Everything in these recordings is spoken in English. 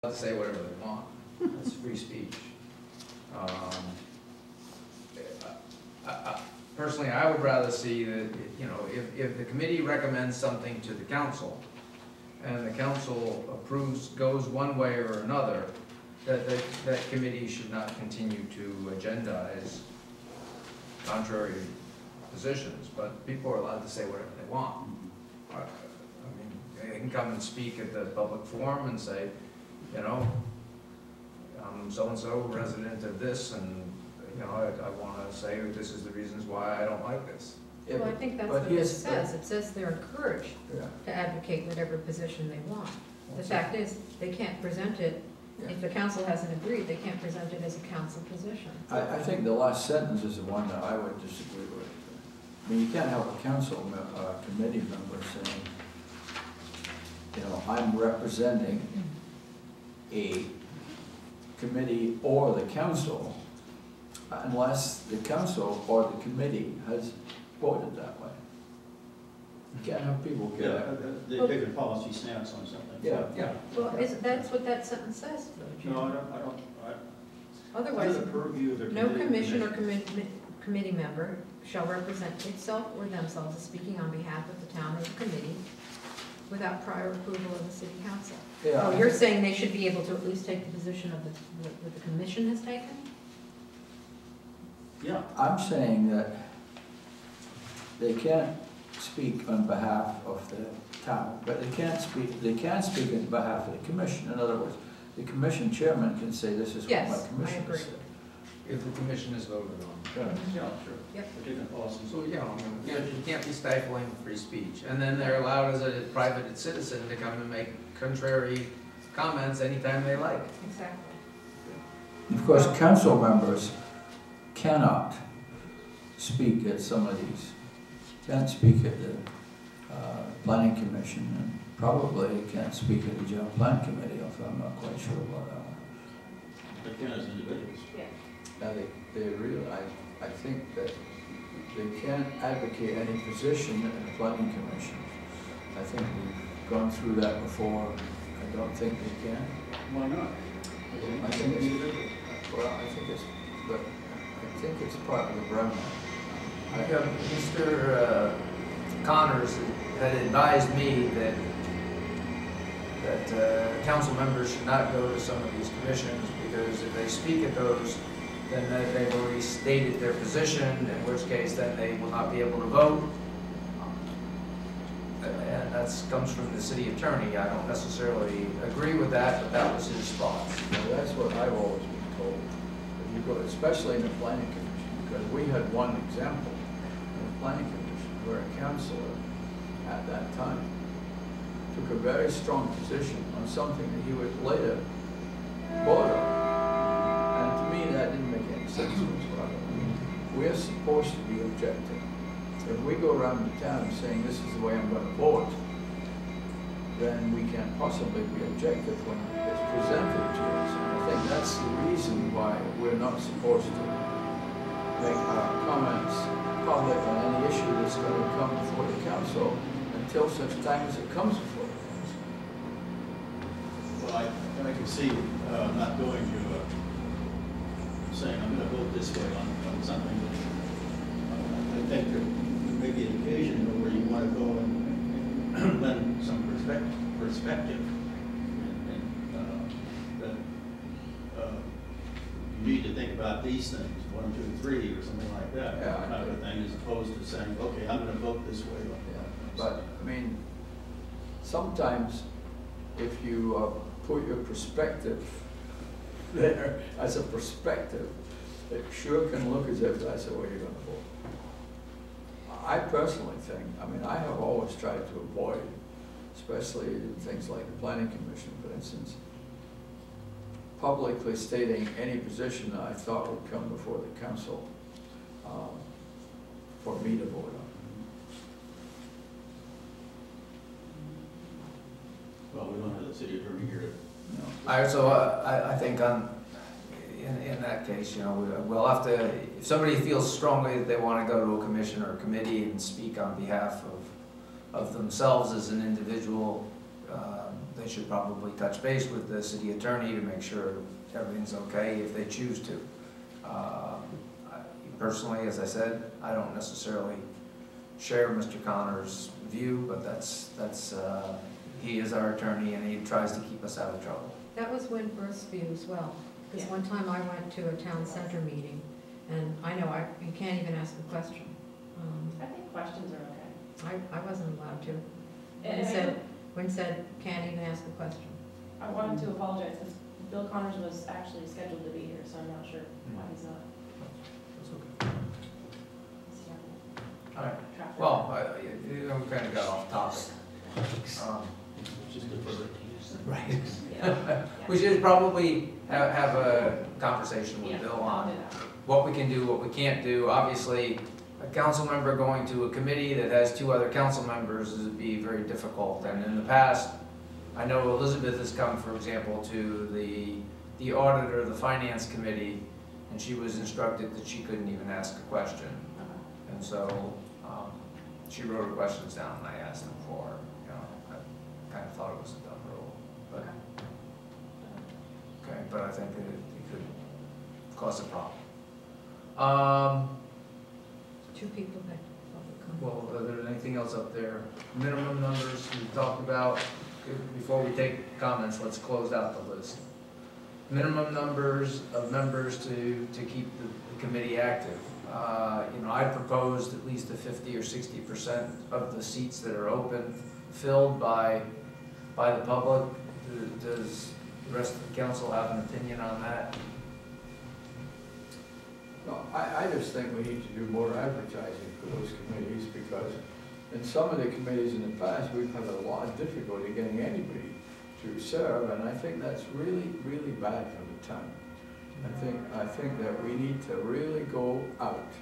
to say whatever they want. It's free speech. Personally, I would rather see that, you know, if the committee recommends something to the council, and the council approves, goes one way or another, that committee should not continue to agendize contrary positions, but people are allowed to say whatever they want. I mean, they can come and speak at the public forum and say, you know, I'm so-and-so, resident of this, and, you know, I want to say this is the reasons why I don't like this. Well, I think that's what it says. It says they're encouraged to advocate whatever position they want. The fact is, they can't present it, if the council hasn't agreed, they can't present it as a council position. I think the last sentence is the one that I would disagree with. I mean, you can't have a council committee member saying, you know, I'm representing a committee or the council, unless the council or the committee has voted that way. You can't have people get out. They take a policy stance on something. Yeah. Well, that's what that sentence says, though, Jim. No, I don't. Otherwise, Under the purview of the no commission or committee member shall represent itself or themselves as speaking on behalf of the town or the committee without prior approval of the city council. Yeah. Oh, you're saying they should be able to at least take the position of what the commission has taken? Yeah. I'm saying that they can't speak on behalf of the town, but they can speak on behalf of the commission. In other words, the commission chairman can say, this is what Yes, my commission I agree. said. If the commission is voted on. Yeah, sure. Yep. They're taking policies. So, you know, you can't be stifling free speech. And then they're allowed as a private citizen to come and make contrary comments anytime they like. Exactly. Of course, council members cannot speak at some of these, can't speak at the planning commission, and probably can't speak at the general plan committee, if I'm not quite sure about that one. They can as individuals. Yeah. Now, they really, I think that they can't advocate any position in the planning commission. I think we've gone through that before. I don't think they can. Why not? I think it's, well, I think it's part of the Brown Act. Mr. Connors had advised me that council members should not go to some of these commissions, because if they speak at those, then they've already stated their position, in which case then they will not be able to vote. And that comes from the city attorney. I don't necessarily agree with that, but that was his thoughts. Well, that's what I've always been told. If you go, especially in the planning commission, because we had one example in the planning commission where a councillor at that time took a very strong position on something that he would later vote on. And to me, that didn't make any sense whatsoever. We're supposed to be objective. If we go around the town saying this is the way I'm going to vote, then we can't possibly be objective when it's presented to us. And I think that's the reason why we're not supposed to make our comments public on any issue that's going to come before the council until such time as it comes before the council. Well, I can see not going to saying I'm going to vote this way on something. I think there may be an occasion where you want to go and lend some perspective, and that you need to think about these things, 1, 2, 3, or something like that, Yeah, kind of thing, as opposed to saying, okay, I'm going to vote this way. Yeah, but I mean, sometimes if you put your perspective there as a perspective, it sure can look as if that's the way you're going to vote. I personally think, I mean, I have always tried to avoid, especially in things like the planning commission, for instance, publicly stating any position that I thought would come before the council for me to vote on. Well, we don't have the city attorney here to. No. All right, so I think in that case, you know, we'll have to, if somebody feels strongly that they want to go to a commission or a committee and speak on behalf of themselves as an individual, they they should probably touch base with the city attorney to make sure everything's okay if they choose to. Personally, as I said, I don't necessarily share Mr. Connor's view, but he is our attorney and he tries to keep us out of trouble. That was Windber's view as well, because one time I went to a town center meeting, and I know you can't even ask a question. I think questions are okay. I wasn't allowed to. And Wynn said, can't even ask a question. I wanted to apologize, because Bill Connors was actually scheduled to be here, so I'm not sure why he's not. That's okay. All right. Traffic. Well, we kind of got off topic. Just good for the. Right. Yeah. We should probably have a conversation with Yeah, Bill I'll on do that. what we can do, what we can't do. Obviously, a council member going to a committee that has 2 other council members would be very difficult. And in the past, I know Elizabeth has come, for example, to the auditor of the finance committee, and she was instructed that she couldn't even ask a question. And so she wrote her questions down and I asked them for her. You know, I kind of thought it was a dumb rule, but okay, but I think that it could cause a problem. 2 people that public comment. Well, are there anything else up there? Minimum numbers we talked about. Before we take comments, let's close out the list. Minimum numbers of members to keep the committee active. You know, I proposed at least a 50 or 60% of the seats that are open filled by the public. Does the rest of the council have an opinion on that? No, I just think we need to do more advertising for those committees, because in some of the committees in the past, we've had a lot of difficulty getting anybody to serve, and I think that's really, really bad for the town. I think that we need to really go out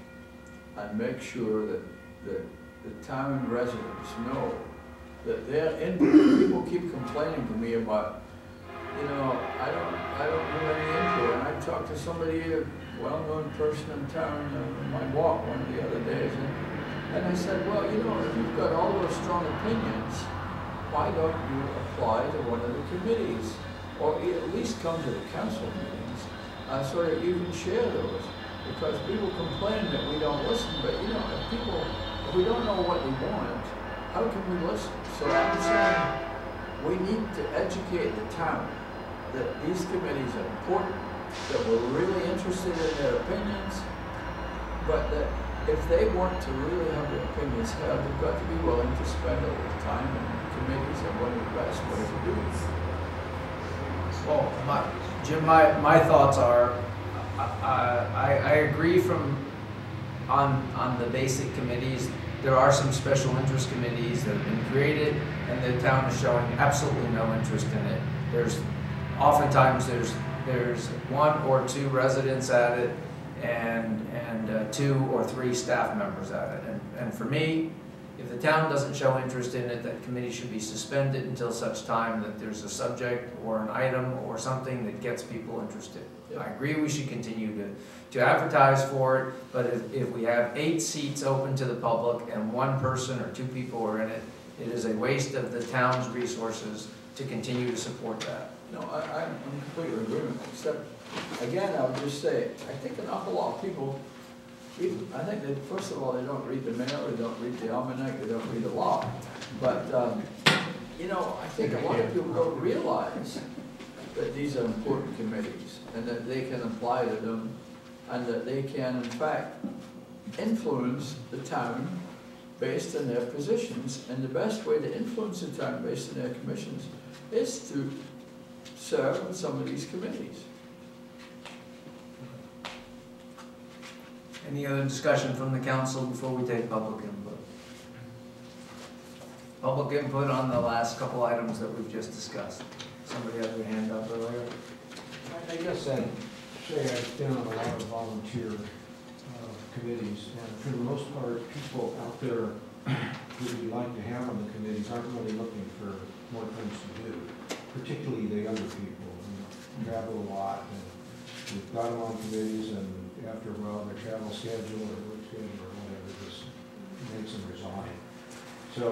and make sure that the town residents know that their input. People keep complaining to me about, you know, I don't do any input, and I talked to somebody, a well-known person in town, on my walk one of the other days, and I said, well, you know, if you've got all those strong opinions, why don't you apply to one of the committees, or at least come to the council meetings, so that you can share those? Because people complain that we don't listen, but you know, if we don't know what they want, how can we listen? So I'm saying we need to educate the town that these committees are important, that we're really interested in their opinions, but that if they want to really have their opinions heard, they've got to be willing to spend a little time in committees, and one of the best ways to do it. Well, Jim, my thoughts are, I agree on the basic committees. There are some special interest committees that have been created, and the town is showing absolutely no interest in it. Oftentimes there's 1 or 2 residents at it, and 2 or 3 staff members at it. And for me, if the town doesn't show interest in it, that committee should be suspended until such time that there's a subject or an item or something that gets people interested. I agree we should continue to advertise for it, but if we have 8 seats open to the public and 1 person or 2 people are in it, it is a waste of the town's resources to continue to support that. No, I'm completely in agreement, except, again, I would just say, I think an awful lot of people, I think that, first of all, they don't read the mail, they don't read the almanac, they don't read the law. But, you know, I think a lot of people don't realize that these are important committees, and that they can apply to them, and that they can, in fact, influence the town based on their positions. And the best way to influence the town based on their commissions is to serve on some of these committees. Any other discussion from the council before we take public input? Public input on the last couple items that we've just discussed. Somebody had their hand up earlier. I guess I'd say I've been on a lot of volunteer committees, and for the most part, people out there who we'd like to have on the committees aren't really looking for more things to do, particularly the younger people who travel a lot, and we've got them on committees, and after a while their travel schedule or work schedule or whatever just makes them resign. So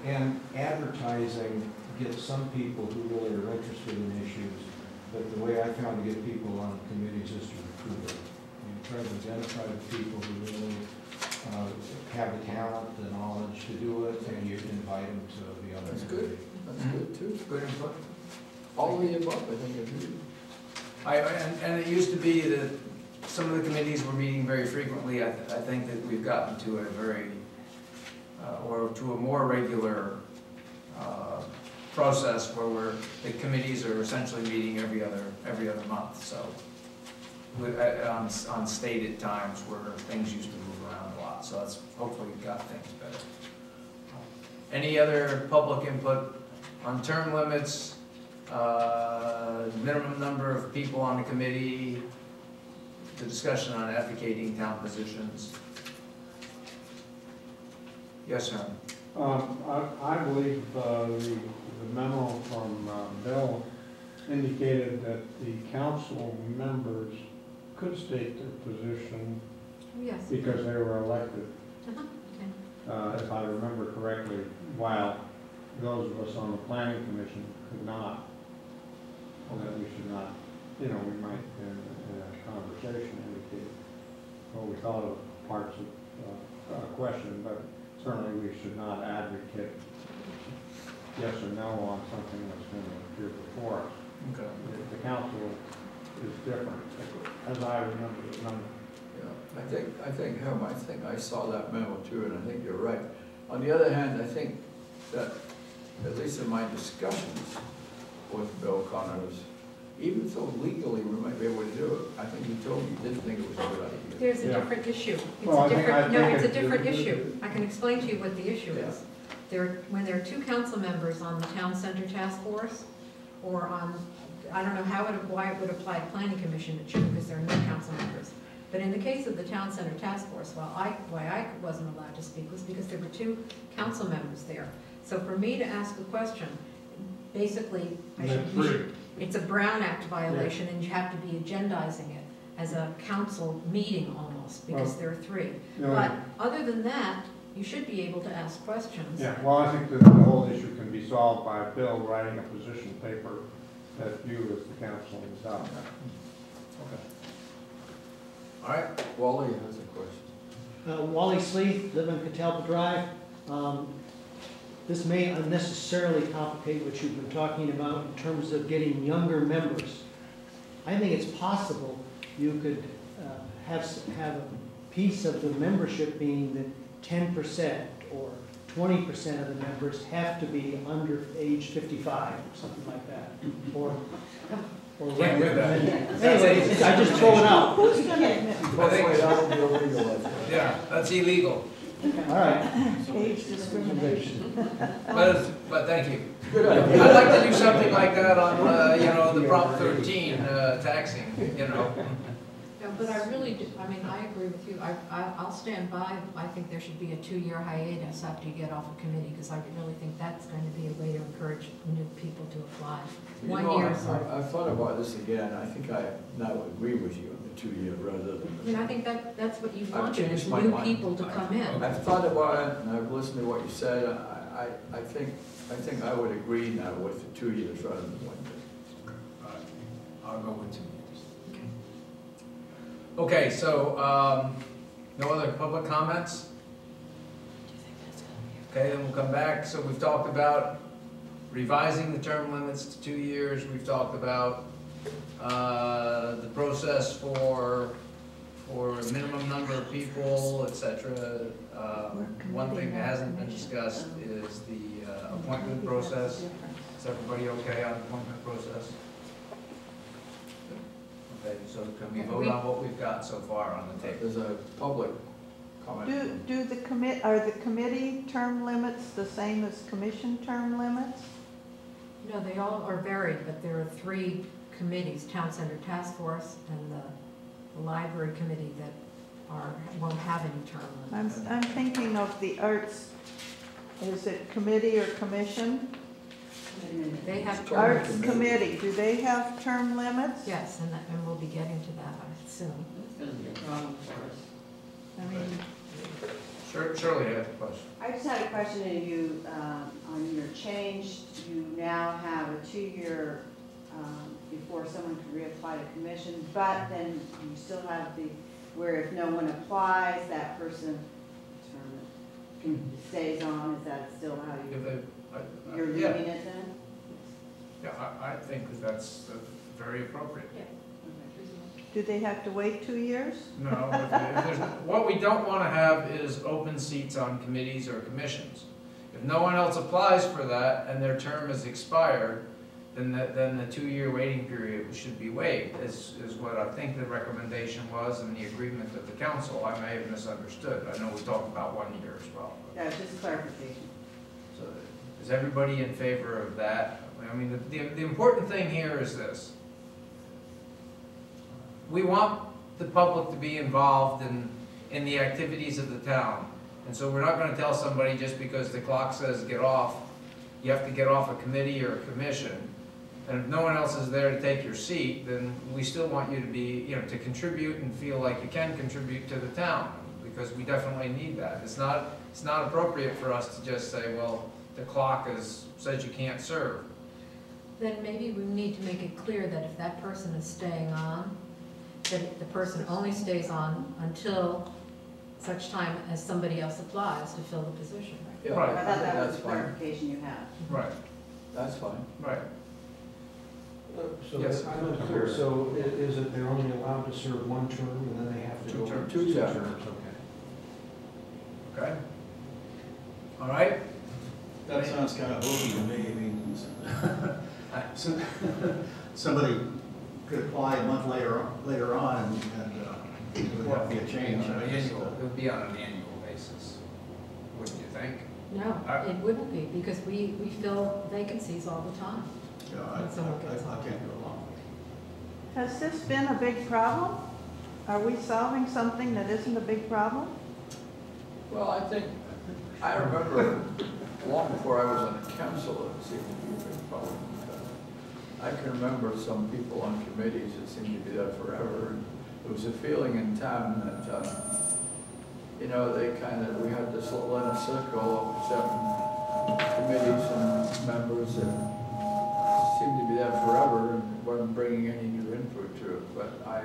and advertising get some people who really are interested in issues, but the way I found to get people on committees is to recruit them. You try to identify the people who really have the talent, the knowledge to do it, and you invite them to the other. That's good. That's good too. Good input. All of the above, I think, is good. And it used to be that some of the committees were meeting very frequently. I think that we've gotten to a very, or to a more regular process where the committees are essentially meeting every other month. So, on stated times where things used to move around a lot. So that's hopefully got things better. Any other public input on term limits? Minimum number of people on the committee, the discussion on advocating town positions. Yes, sir. I believe the memo from Bill indicated that the council members could state their position Yes. because they were elected, Okay. if I remember correctly, while those of us on the planning commission could not. That we should not, we might in a conversation indicate what we thought of parts of a question, but certainly we should not advocate yes or no on something that's going to appear before us. Okay. The council is different, as I remember the number. Yeah, I think, Herm, I saw that memo too, and I think you're right. On the other hand, I think that, at least in my discussions with Bill Connors, even though legally we might be able to do it, I think he told me he didn't think it was a good idea. There's a Yeah. different issue. It's Well, a I think- different, I no, think it's a it- different it- issue. I can explain to you what the issue Yeah. is. When there are two council members on the town center task force, or on, I don't know why it would apply to planning commission, it shouldn't, because there are no council members. But in the case of the town center task force, why I wasn't allowed to speak was because there were two council members there. So for me to ask a question, basically, it's a Brown Act violation, and you have to be agendizing it as a council meeting almost, because there are three. But other than that, you should be able to ask questions. Yeah, well, I think that the whole issue can be solved by Bill writing a position paper that you as the council adopt. Okay. All right. Wally has a question. Wally Sleeth, live on Catalpa Drive. This may unnecessarily complicate what you've been talking about in terms of getting younger members. I think it's possible you could have a piece of the membership being that 10% or 20% of the members have to be under age 55, or something like that. Or Can't do that. Anyway, I just throw it out. Who's gonna admit? Hopefully that'll be illegal. Yeah, that's illegal. All right. Age discrimination. But thank you. Good idea. I'd like to do something like that on, the Prop 13 taxing, No, but I really do, I agree with you. I'll stand by. I think there should be a 2-year hiatus after you get off a committee, because I really think that's going to be a way to encourage new people to apply. 1 year is like, I've thought about this again. I think I now agree with you on the 2 year rather than. I think that's what you I've wanted, is changed my new mind. people to come in. I've thought about it and I've listened to what you said. I think I would agree now with the 2 years rather than 1 year. All right. I'll go with 2 years. Okay, so, no other public comments? Okay, then we'll come back. So we've talked about revising the term limits to 2 years. We've talked about the process for a minimum number of people, etc. One thing that hasn't been discussed is the appointment process. Is everybody okay on the appointment process? Okay, so can we vote on what we've got so far on the table? There's a public comment. Do are the committee term limits the same as commission term limits? No, they all are varied, but there are 3 committees, Town Center Task Force and the Library Committee, that won't have any term limits. I'm thinking of the arts, is it committee or commission? They have term Arts limits. committee, do they have term limits? Yes, and we'll be getting to that, I assume. I mean, Shirley had a question. I just had a question of you, on your change, you now have a 2-year, before someone can reapply to commission, but then you still have where if no one applies, that person stays on, is that still how you're Yeah. leaving it then? Yeah, I think that that's very appropriate. Do they have to wait 2 years? No, if there's, what we don't want to have is open seats on committees or commissions. If no one else applies for that and their term is expired, then the 2-year waiting period should be waived, is what I think the recommendation was and the agreement of the council. I may have misunderstood. I know we talked about 1 year as well. Yeah, just clarification. So is everybody in favor of that? I mean, the important thing here is this. We want the public to be involved in the activities of the town. And so we're not going to tell somebody just because the clock says get off, you have to get off a committee or a commission. And if no one else is there to take your seat, then we still want you to be, to contribute and feel like you can contribute to the town, because we definitely need that. It's not appropriate for us to just say, well, the clock says you can't serve. Then maybe we need to make it clear that if that person is staying on, that the person only stays on until such time as somebody else applies to fill the position. Yeah, Right. I I thought think that was that's the fine. clarification you had. Right, That's fine. right. So Yes. I'm not clear, so is it they're only allowed to serve 1 term and then they have to Two go? terms. 2 terms. Okay. Okay? All right? That sounds kind of hokey to me. I mean, somebody could apply a month later on and it would have to be a change. It would be on an annual basis, wouldn't you think? No, it wouldn't be, because we fill vacancies all the time. Yeah, I can't go along with it. Has this been a big problem? Are we solving something that isn't a big problem? Well, I remember long before I was on the council, it seemed to be a big problem. I can remember some people on committees that seemed to be there forever. And there was a feeling in town that, we had this little inner circle of 7 committees and members that seemed to be there forever and weren't bringing any new input to it. But I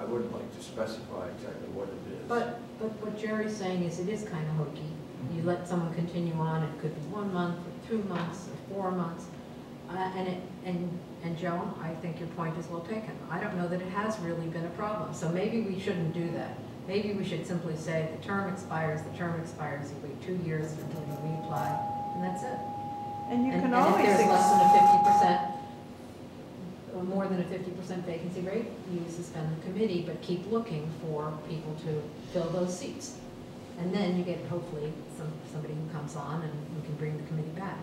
wouldn't like to specify exactly what it is. But what Jerry's saying is it is kind of hokey. You let someone continue on, it could be 1 month, or 2 months, or 4 months. And Joan, I think your point is well taken. I don't know that it has really been a problem, so maybe we shouldn't do that. Maybe we should simply say the term expires, you wait 2 years until you reapply, and that's it. And you can And always, if there's less than a 50%, or more than a 50% vacancy rate, you suspend the committee, but keep looking for people to fill those seats. And then you get hopefully somebody who comes on and we can bring the committee back.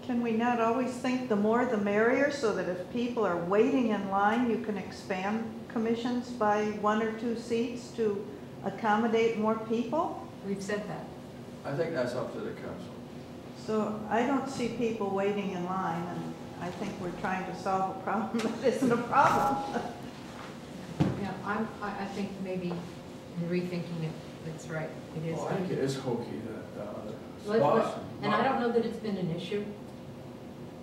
can we not always think the more the merrier, so that if people are waiting in line, you can expand commissions by 1 or 2 seats to accommodate more people? We've said that. I think that's up to the council. So I don't see people waiting in line, and I think we're trying to solve a problem that isn't a problem. Yeah, I think maybe in rethinking it, it's right. It is. Well, I think it is hokey that, And I don't know that it's been an issue.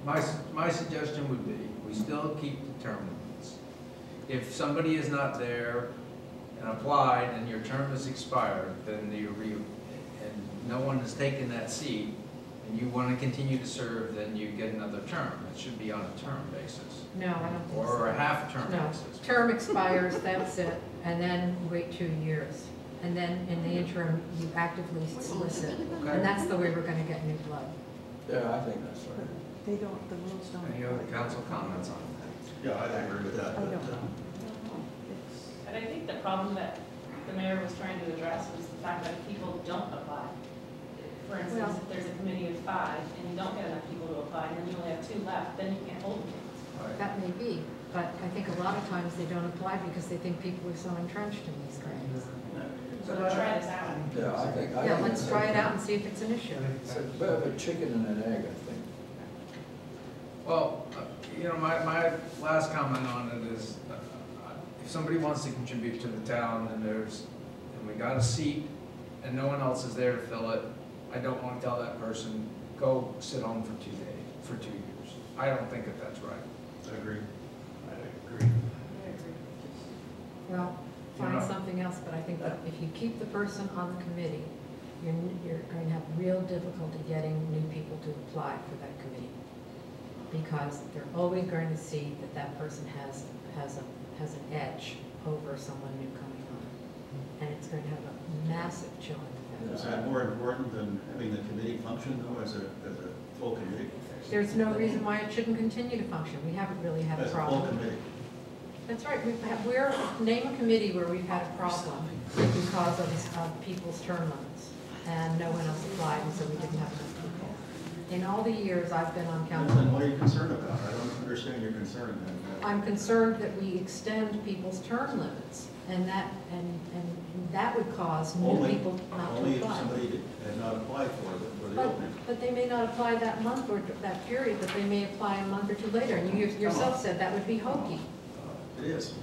My suggestion would be, we still keep the term limits. If somebody is not there and applied and your term is expired, then and no one has taken that seat, and you want to continue to serve, then you get another term. It should be on a term basis, No, I don't think so. or a half-term No, basis. term expires, that's it, and then wait 2 years. And then in the interim, you actively solicit, and that's the way we're gonna get new blood. Yeah, I think that's right. They don't, the rules don't. Any other council comments on that? Yeah, I agree with that. I don't but, know. It's- And I think the problem that the mayor was trying to address was the fact that people don't apply. For instance, Well- if there's a committee of 5 and you don't get enough people to apply, and then you only have 2 left, then you can't hold meetings. That may be, but I think a lot of times they don't apply because they think people are so entrenched in these grants. So to try this out. Yeah, I think. Yeah, let's try it out and see if it's an issue. It's a bit of a chicken and an egg, I think. Well, my last comment on it is, if somebody wants to contribute to the town, and and we got a seat, and no one else is there to fill it, I don't want to tell that person, go sit home for 2 days, for 2 years. I don't think that that's right. I agree. Well, You're find not- something else, but I think that if you keep the person on the committee, you're going to have real difficulty getting new people to apply for that committee. Because they're always going to see that that person has an edge over someone new coming on. And it's going to have a massive chilling effect. Is that more important than having the committee function though, as a full committee? There's no reason why it shouldn't continue to function. We haven't really had a As a full problem. committee? That's right, name a committee where we've had a problem because of people's term limits, and no one else applied, and so we didn't have enough people. In all the years I've been on council, Then what are you concerned about? I don't understand your concern then. I'm concerned that we extend people's term limits, and that would cause new Only, people not to only if apply. somebody had not applied for the opening. But they may not apply that month or that period, but they may apply a month or two later, and you yourself said that would be hokey. It is.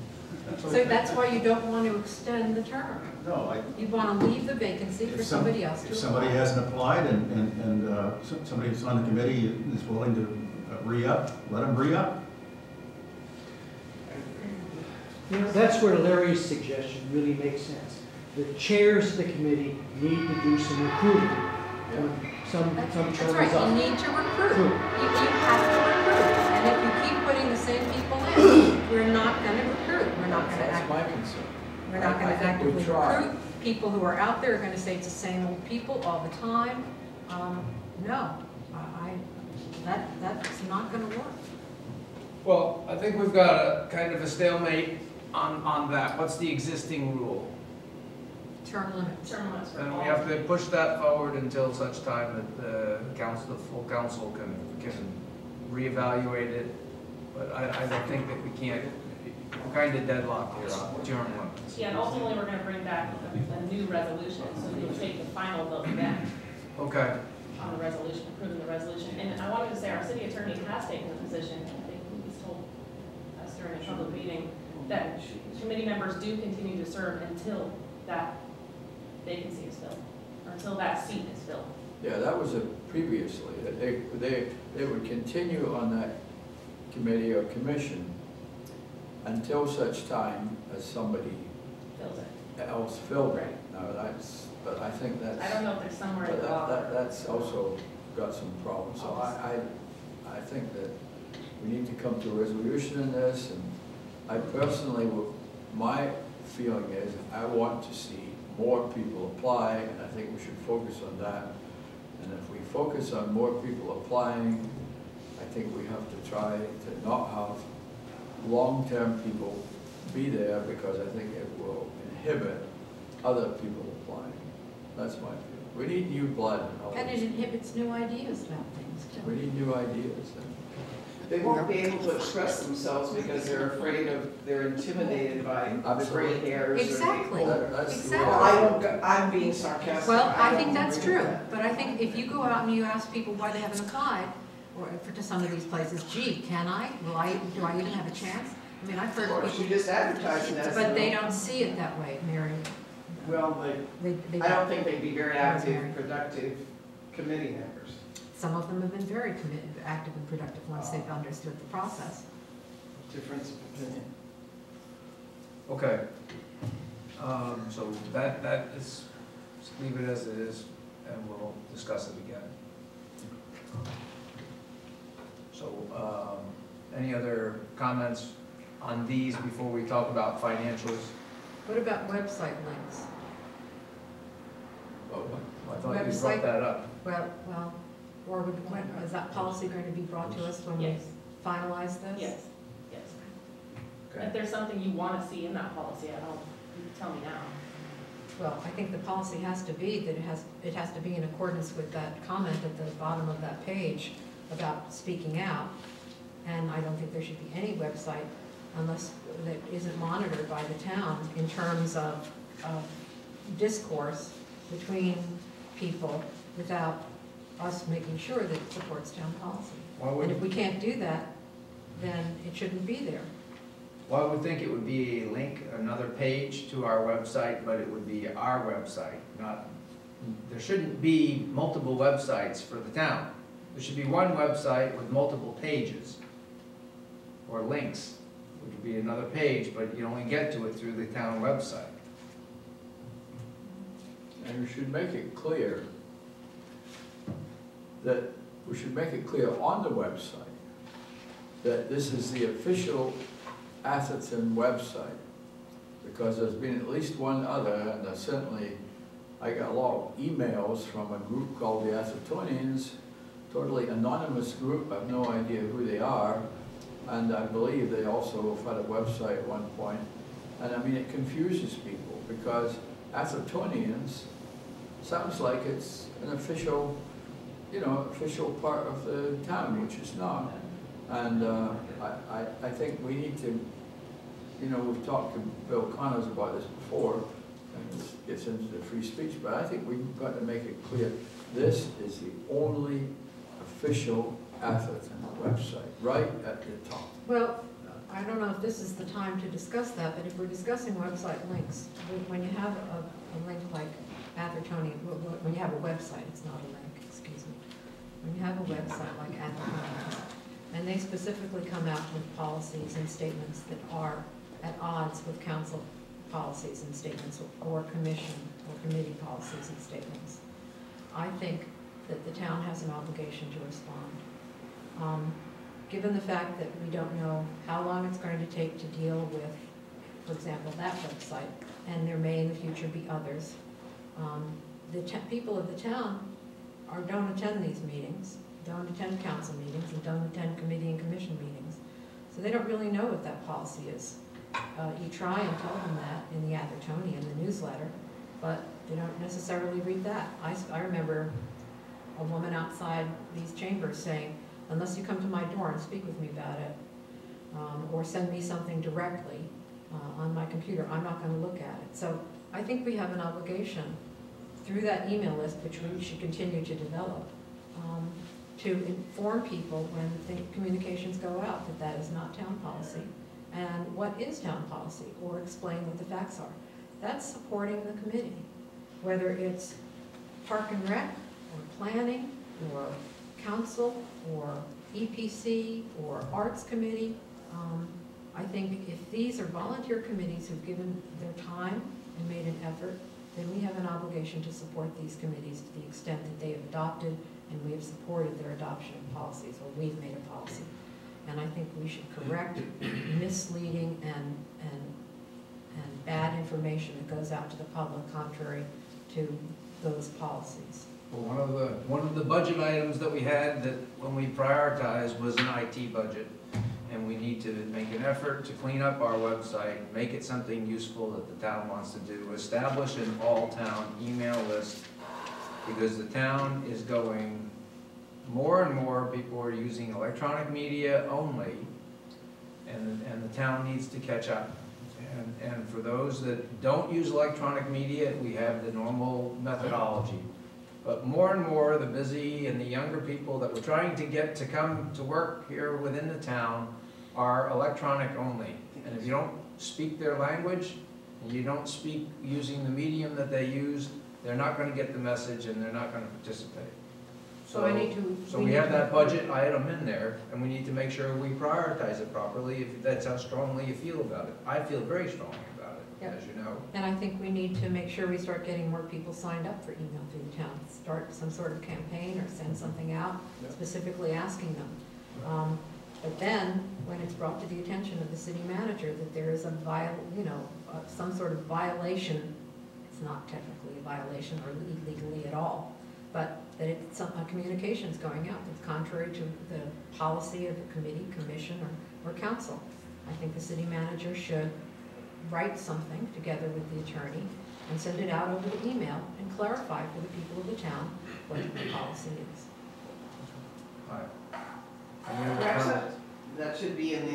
So that's why you don't want to extend the term. No, You want to leave the vacancy for somebody else to If somebody apply. hasn't applied and somebody who's on the committee is willing to re-up, let them re-up. You know, that's where Larry's suggestion really makes sense. The chairs of the committee need to do some recruiting. When some That's term right, is up. you need to recruit. True. You have to recruit. And if you keep putting the same people in, we're not going to recruit. We're not going to That's my actively, concern. we're not going I to think we actively tried. recruit. People who are out there are going to say it's the same old people all the time. No, that's not going to work. Well, I think we've got a kind of a stalemate on that. What's the existing rule? Term limits. Term limits for And we all. have to push that forward until such time that the council, the full council can reevaluate it. But I don't think that we can't, we're kind of deadlocked here on term limits. Yeah, and ultimately, we're gonna bring back a new resolution, so you'll take the final vote then Okay, on the resolution, approving the resolution. And I wanted to say, our city attorney has taken the position, I think he's told us during a public meeting, that committee members do continue to serve until that vacancy is filled, or until that seat is filled. Yeah, that was previously, that they would continue on that committee or commission until such time as somebody Fills it. else filled it. Now, but I think that's. I don't know if there's somewhere in But the law. that's also got some problems, so I think that we need to come to a resolution in this, and I personally, my feeling is, I want to see more people apply, and I think we should focus on that. And if we focus on more people applying, I think we have to try to not have long-term people be there, because I think it will inhibit other people applying. That's my feeling. We need new blood in all And it this. inhibits new ideas about things, We too. need new ideas. They won't be able to express themselves because they're intimidated by the gray hairs. or the Exactly. people. That's the Exactly. Well, I don't, I'm being sarcastic. Well, I don't think that's agree with true, that. but I think if you go out and you ask people why they haven't applied, or to some of these places, gee, can I? Do I even have a chance? I mean, I've Of heard course, you people, just advertise it as. but they don't see it that way, Mary. Well, They I don't think they'd be very That's active, very- productive committee members. Some of them have been very committed, active and productive once they've understood the process. Difference of opinion. okay. So that is, just leave it as it is, and we'll discuss it again. So, any other comments on these before we talk about financials? What about website links? Oh, I thought you Website. brought that up. Well, or is that policy going to be brought to us when we Yes. finalize this? Yes, yes. Okay. If there's something you wanna see in that policy, I don't, you can tell me now. Well, I think the policy has to be that it has to be in accordance with that comment at the bottom of that page about speaking out. And I don't think there should be any website unless that isn't monitored by the town in terms of discourse between people without us making sure that it supports town policy. Why And would, if we can't do that, then it shouldn't be there. Well, I would think it would be a link, another page to our website, but it would be our website, not, there shouldn't be multiple websites for the town. There should be one website with multiple pages, or links, which would be another page, but you only get to it through the town website. And we should make it clear that, we should make it clear on the website that this is the official Atherton website, because there's been at least one other, and certainly I got a lot of emails from a group called the Athertonians, totally anonymous group, I have no idea who they are, and I believe they also had a website at one point, and I mean it confuses people, because Athertonians sounds like it's an official, you know, official part of the town, which it's not. And I think we need to, you know, we've talked to Bill Connors about this before, and this gets into the free speech, but I think we've got to make it clear, this is the only official Atherton website, right at the top. Well, I don't know if this is the time to discuss that, but if we're discussing website links, when you have a link like Athertonian, when you have a website, it's not a link, excuse me. When you have a website like Athertonian, and they specifically come out with policies and statements that are at odds with council policies and statements, or commission or committee policies and statements, I think that the town has an obligation to respond. Given the fact that we don't know how long it's going to take to deal with, for example, that website, and there may in the future be others, the people of the town don't attend these meetings, don't attend council meetings, and don't attend committee and commission meetings. So they don't really know what that policy is. You try and tell them that in the Athertonian, the newsletter, but they don't necessarily read that. I remember a woman outside these chambers saying, unless you come to my door and speak with me about it, or send me something directly on my computer, I'm not going to look at it. So I think we have an obligation through that email list, which we should continue to develop, to inform people when the communications go out that that is not town policy, and what is town policy, or explain what the facts are. That's supporting the committee, whether it's Park and Rec, or planning, or council, or EPC, or Arts Committee. I think if these are volunteer committees who've given their time and made an effort, then we have an obligation to support these committees to the extent that they have adopted and we have supported their adoption of policies, or we've made a policy. And I think we should correct misleading and bad information that goes out to the public contrary to those policies. Well, one of the budget items that we had that when we prioritized was an IT budget. And we need to make an effort to clean up our website, make it something useful that the town wants to do, establish an all-town email list, because the town is going, more and more people are using electronic media only, and the town needs to catch up. And for those that don't use electronic media, we have the normal methodology. But more and more, the busy and the younger people that we're trying to get to come to work here within the town are electronic only. And if you don't speak their language, and you don't speak using the medium that they use, they're not going to get the message and they're not going to participate. So we have that budget item in there, and we need to make sure we prioritize it properly, if that's how strongly you feel about it. I feel very strongly about it, Yep. as you know. And I think we need to make sure we start getting more people signed up for email through the town. Start some sort of campaign or send something out specifically asking them. But then, when it's brought to the attention of the city manager that there is a some sort of violation, it's not technically a violation or illegally at all, but that it's a communication's going out that's contrary to the policy of the committee, commission, or council. I think the city manager should write something together with the attorney and send it out over the email and clarify for the people of the town what the policy is. Perhaps that should be in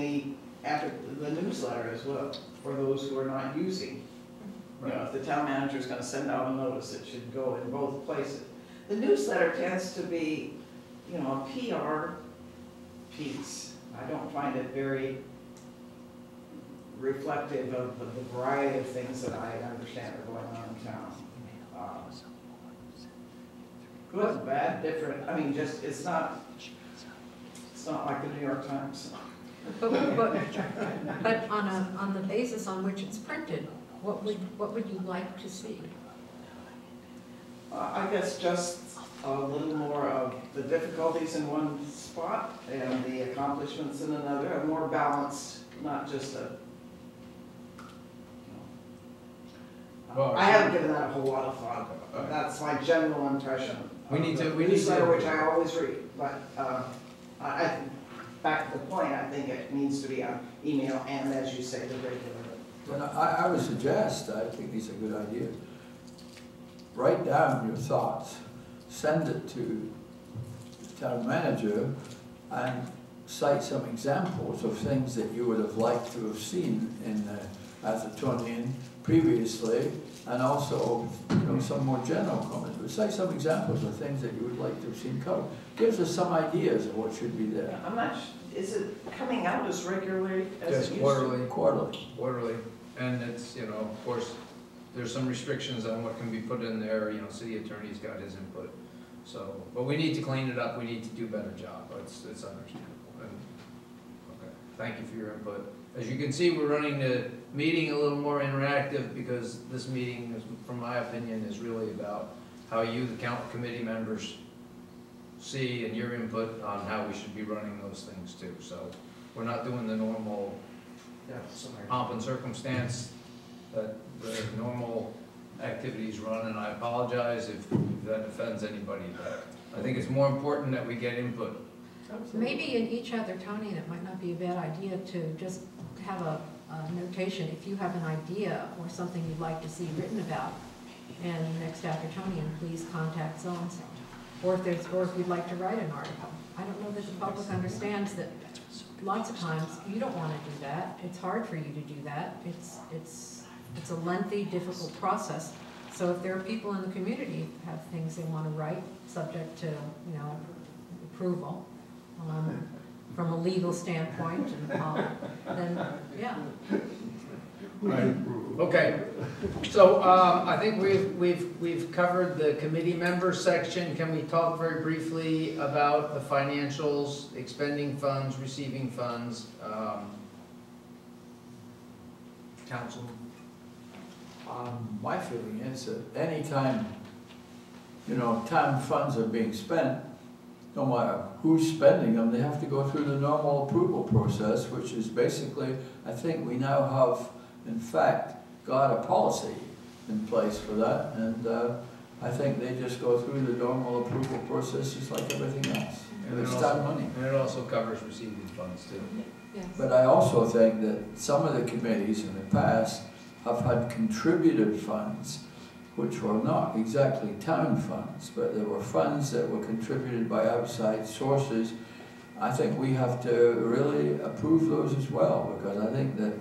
the newsletter as well, for those who are not using. You know, if the town manager is gonna send out a notice, it should go in both places. The newsletter tends to be, you know, a PR piece. I don't find it very reflective of the variety of things that I understand are going on in town. Good, bad, different, I mean, just, it's not like the New York Times. But on the basis on which it's printed, what would you like to see? I guess just a little more of the difficulties in one spot and the accomplishments in another, a more balanced, not just a, Well, I haven't given that a whole lot of thought, but that's my general impression. We need to- Newsletter, which I always read, but I back to the point, I think it needs to be on email and, as you say, the regular. And I would suggest, I think these are good ideas, write down your thoughts, send it to the town manager, and cite some examples of things that you would have liked to have seen in Athertonian previously, and also, you know, some more general comments. But cite some examples of things that you would like to have seen covered. Gives us some ideas of what should be there. I'm not, is it coming out as regularly as it Just used quarterly. Quarterly. And it's, you know, of course, there's some restrictions on what can be put in there, you know, city attorney's got his input. So, but we need to clean it up, we need to do a better job, it's understandable. And, okay, thank you for your input. As you can see, we're running the meeting a little more interactive because this meeting, from my opinion, is really about how you, the committee members, see and your input on how we should be running those things too. So we're not doing the normal pomp and circumstance that the normal activities run, and I apologize if that offends anybody, but I think it's more important that we get input. Maybe in each Athertonian, it might not be a bad idea to just have a notation, if you have an idea or something you'd like to see written about in the next Athertonian, please contact so-and-so. Or if you'd like to write an article. I don't know that the public understands that lots of times you don't want to do that. It's hard for you to do that. It's a lengthy, difficult process. So if there are people in the community who have things they want to write, subject to, you know, approval, from a legal standpoint, and, then, yeah. Okay, so I think we've covered the committee member section. Can we talk very briefly about the financials, expending funds, receiving funds? Council? My feeling is that anytime, you know, town funds are being spent, no matter who's spending them, they have to go through the normal approval process, which is basically, I think we now have, in fact, got a policy in place for that, and I think they just go through the normal approval process just like everything else. And it's town money. And it also covers receiving funds too. Yes. But I also think that some of the committees in the past have had contributed funds which were not exactly town funds, but there were funds that were contributed by outside sources. I think we have to really approve those as well, because I think that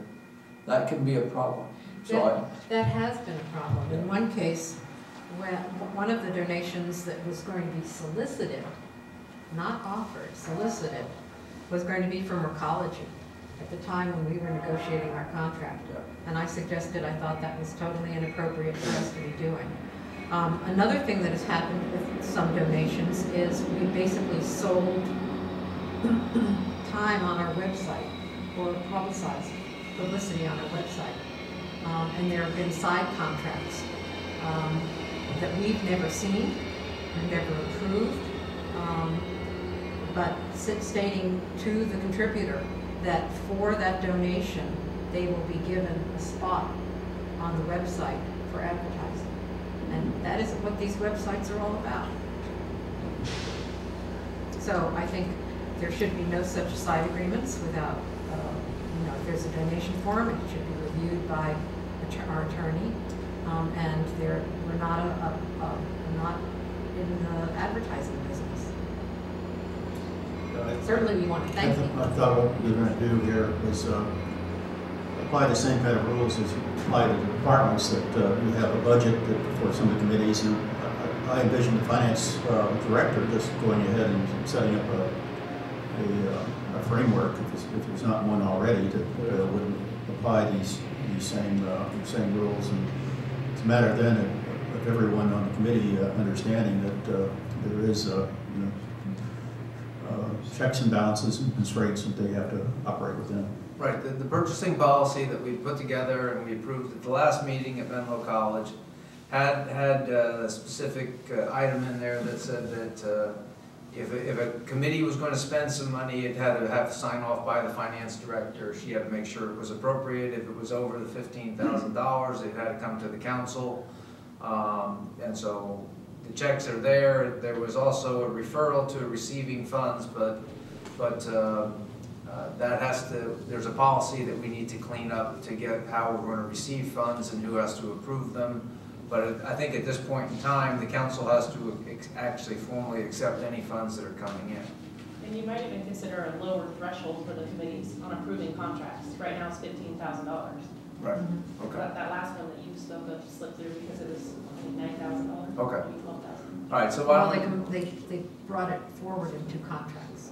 that can be a problem. So that has been a problem. In one case, when one of the donations that was going to be solicited, not offered, solicited, was going to be from Recology at the time when we were negotiating our contract. And I suggested, I thought that was totally inappropriate for us to be doing. Another thing that has happened with some donations is we basically sold time on our website, or publicity on our website. And there have been side contracts that we've never seen and never approved, but stating to the contributor that for that donation, they will be given a spot on the website for advertising. And that isn't what these websites are all about. So I think there should be no such side agreements without, you know, if there's a donation form, it should be reviewed by our attorney. And we're not not in the advertising business. Certainly we want to thank you. I thought what we were going to do here is apply the same kind of rules as apply to the departments, that you have a budget for some of the committees, and I envision the finance director just going ahead and setting up a framework, if there's not one already, that would apply these same rules. And it's a matter then of everyone on the committee understanding that there is, checks and balances and constraints that they have to operate within. Right, the purchasing policy that we put together and we approved at the last meeting at Menlo College had a specific item in there that said that if a committee was going to spend some money, it had to have sign off by the finance director. She had to make sure it was appropriate. If it was over the $15,000, it had to come to the council. And so the checks are there. There was also a referral to receiving funds, but that has to, there's a policy that we need to clean up to get how we're going to receive funds and who has to approve them. But I think at this point in time, the council has to actually formally accept any funds that are coming in. And you might even consider a lower threshold for the committees on approving contracts. Right now it's $15,000. Right, Mm-hmm. okay. That last one that you spoke of slipped through because it was, I think, $9,000. Okay. Maybe $12,000. All right, so why Well, don't we, they brought it forward in 2 contracts.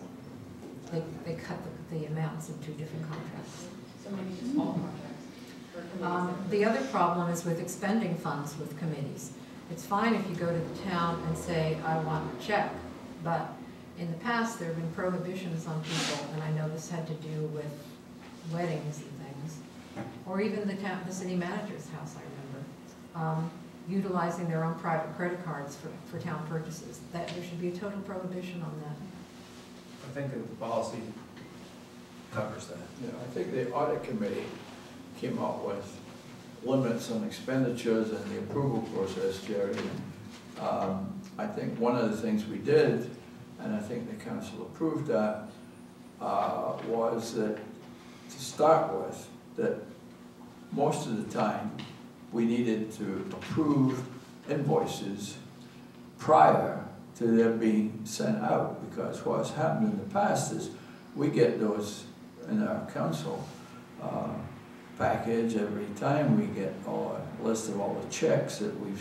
They cut the amounts in 2 different contracts. So maybe just all contracts for committees. The other problem is with expending funds with committees. It's fine if you go to the town and say, I want a check, but in the past, there have been prohibitions on people, and I know this had to do with weddings and things, or even the city manager's house, I remember, utilizing their own private credit cards for town purchases. That there should be a total prohibition on that. I think that the policy covers that. Yeah, I think the audit committee came up with limits on expenditures and the approval process, Jerry. I think one of the things we did, and I think the council approved that, was that to start with, that most of the time we needed to approve invoices prior to them being sent out, because what's happened in the past is we get those in our council package every time we get a list of all the checks that we've